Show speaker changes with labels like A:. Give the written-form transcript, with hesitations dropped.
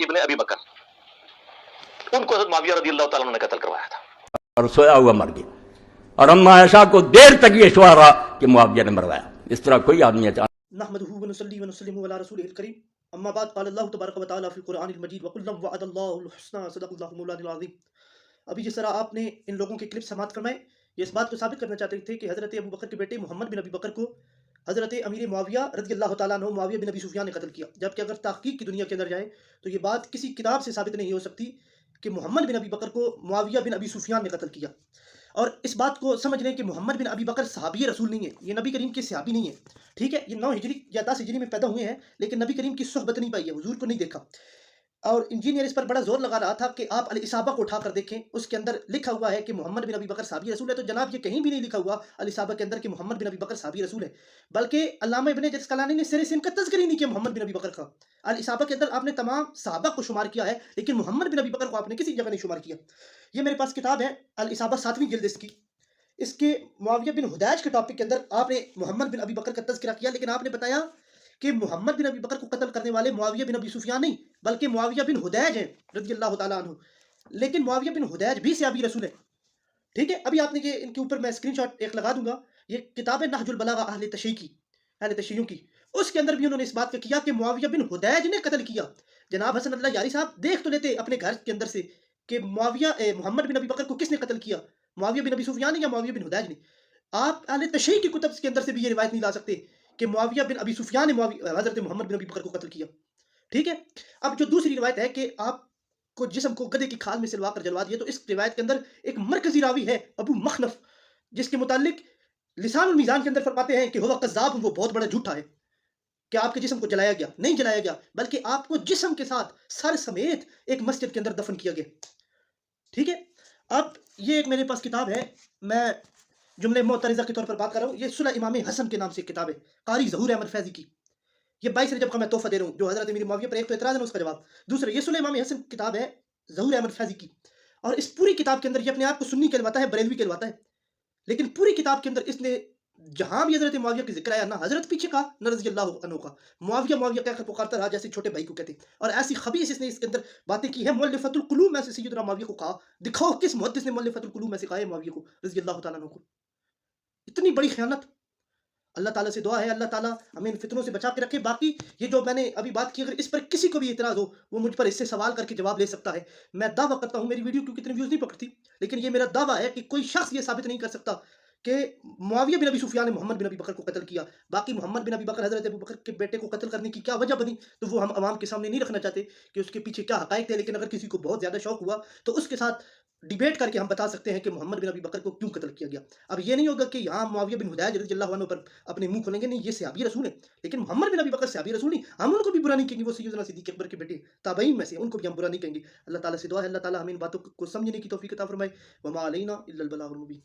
A: ابن ابی بکر، ان کو حضرت معاویہ رضی اللہ تعالیٰ عنہ نے قتل کروایا تھا
B: اور سویا ہوا مر گیا، اور اما عائشہ کو دیر تک یہ شبہ رہا کہ معاویہ نے مروایا. اس طرح کوئی آدمی اچانک
C: نحمده ونصلي ونسلم على رسوله الكريم اما بعد قال الله تبارك وتعالى في القرآن المجيد وكلا وعد الله الحسنى صدق الله مولانا العظيم. ابھی جس طرح آپ نے ان لوگوں کے کلپ سماعت فرمائے، یہ اس بات کو ثابت کرنا چاہتے تھے کہ حضرت ابو بکر کے بیٹے محمد بن ابی بکر کو حضرت امیر معاویہ رضی اللہ تعالیٰ عنہ معاویہ بن ابی سفیان نے قتل کیا، جبکہ اگر تحقیق کی دنیا کے اندر جائے تو یہ بات کسی کتاب سے ثابت نہیں ہو سکتی کہ محمد بن ابی بکر کو معاویہ بن ابی سفیان نے قتل کیا. اور اس بات کو سمجھ لیں کہ محمد بن ابی بکر صحابی رسول نہیں ہے، یہ نبی کریم کے صحابی نہیں ہے. ٹھیک ہے، یہ 9 ہجری یا 10 ہجری میں پیدا ہوئے ہیں، لیکن نبی کریم کی صحبت نہیں پائی ہے، حضور کو نہیں دیکھا. اور انجینئر اس پر بڑا زور لگا رہا تھا کہ آپ الاصابہ کو اٹھا کر دیکھیں، اس کے اندر لکھا ہوا ہے کہ محمد بن ابی بکر صحابی رسول ہے. تو جناب یہ کہیں بھی نہیں لکھا ہوا الاصابہ کے اندر کہ محمد بن ابی بکر صحابی رسول ہے، بلکہ علامہ ابن جسقلانی نے سرے سے ان کا تذکر ہی نہیں کیا محمد بن ابی بکر کا. الاصابہ کے اندر آپ نے تمام صحابہ کو شمار کیا ہے، لیکن محمد بن ابی بکر کو آپ نے کسی جگہ نہیں شمار کیا. یہ میرے پاس کتاب ہے الاصابہ 7ویں جلد اس کی. اس کے معاویہ بن حدیج کے ٹاپک کے اندر آپ نے محمد بن ابی بکر کا تذکرہ کیا، لیکن آپ نے بتایا کہ محمد بن ابی بکر کو قتل کرنے والے معاویہ بن ابی سفیان نہیں بلکہ معاویہ بن حدیج ہیں رضی اللہ تعالیٰ عنہ. لیکن معاویہ بن حدیج بھی صحابی رسول ہے. ٹھیک ہے، ابھی آپ نے یہ ان کے اوپر میں اسکرین شاٹ ایک لگا دوں گا، یہ کتاب ہے نہج البلاغہ اہل تشیع کی، اس کے اندر بھی انہوں نے اس بات کا کیا کہ معاویہ بن حدیج نے قتل کیا. جناب حسن اللہ یاری صاحب دیکھ تو لیتے اپنے گھر کے اندر سے کہ محمد بن ابی بکر کو کس نے قتل کیا، معاویہ بن ابی سفیان نے یا معاویہ بن حدیج نے. آپ اہل تشیع کی کتب کے اندر سے بھی یہ روایت نہیں لا سکتے کہ معاویہ بن ابی سفیان نے حضرت محمد بن ابی بکر کو قتل کیا. ٹھیک ہے، اب جو دوسری روایت ہے کہ آپ کو جسم کو گدھے کی کھال میں سلوا کر جلوا دیا، تو اس روایت کے اندر ایک مرکزی راوی ہے ابو مخنف، جس کے متعلق لسان المیزان کے اندر فرماتے ہیں کہ ہوا قذاب، وہ بہت بڑا جھوٹا ہے کہ آپ کے جسم کو جلایا گیا. نہیں جلایا گیا، بلکہ آپ کو جسم کے ساتھ سر سمیت ایک مسجد کے اندر دفن کیا گیا. ٹھیک ہے، اب یہ ایک میرے پاس کتاب ہے، میں جملے معترضہ کے طور پر بات کر رہا ہوں. یہ صلح امام حسن کے نام سے ایک کتاب ہے، قاری ظہور احمد فیضی کی. یہ 22 رجب کا میں تحفہ دے رہا ہوں، جو حضرت امیر معاویہ پر ایک تو اعتراض ہے اس کا جواب. دوسرا یہ صلح امام حسن کتاب ہے ظہور احمد فیضی کی، اور اس پوری کتاب کے اندر یہ اپنے آپ کو سنی کہلواتا ہے، بریلوی کہلواتا ہے، لیکن پوری کتاب کے اندر اس نے جہاں بھی حضرت معاویہ کی ذکر آیا نہ حضرت پیچھے کا نہ رضی اللہ عنہ کا، معاویہ معاویہ کہہ کر پکارتا رہا جیسے چھوٹے بھائی کو کہتے. اور ایسی خبیث اس نے اس کے اندر باتیں کی ہیں. مؤلفۃ القلوب میں سے سیدنا معاویہ کو کہا، دکھاؤ کس محدث نے مؤلفۃ القلوب میں سے کہا ہے معاویہ کو رضی اللہ تعالیٰ عنہ کو. اتنی بڑی خیانت. اللہ تعالیٰ سے دعا ہے اللہ تعالیٰ ہمیں ان فتنوں سے بچا کے رکھے. باقی یہ جو میں نے ابھی بات کی، اگر اس پر کسی کو بھی اعتراض ہو وہ مجھ پر اس سے سوال کر کے جواب لے سکتا ہے. میں دعویٰ کرتا ہوں، میری ویڈیو کیونکہ اتنے ویوز نہیں پکڑتی، لیکن یہ میرا دعویٰ ہے کہ کوئی شخص یہ ثابت نہیں کر سکتا کہ معاویہ بن ابی سفیان نے محمد بن ابی بکر کو قتل کیا. باقی محمد بن ابی بکر حضرت ابو بکر کے بیٹے کو قتل کرنے کی کیا وجہ بنی، تو وہ ہم عوام کے سامنے نہیں رکھنا چاہتے کہ اس کے پیچھے کیا حقائق تھے. لیکن اگر کسی کو بہت زیادہ شوق ہوا تو اس کے ساتھ ڈیبیٹ کر کے ہم بتا سکتے ہیں کہ محمد بن ابی بکر کو کیوں قتل کیا گیا. اب یہ نہیں ہوگا کہ یہاں معاویہ بن حدیج رضی اللہ عنہ پر اپنے منہ کھولیں گے، نہیں یہ صحابی رسول ہیں، لیکن محمد بن ابی بکر صحابی رسول نہیں. ہم ان کو بھی برا نہیں کہیں گے، وہ سیدنا صدیق اکبر کے بیٹے تابعین میں سے، ان کو بھی ہم برا نہیں کہیں گے. اللہ تعالیٰ سے دعا ہے اللہ تعالیٰ ہمیں ان باتوں کو سمجھنے کی توفیق عطا فرمائے. وما علینا الا البلاغ المبین.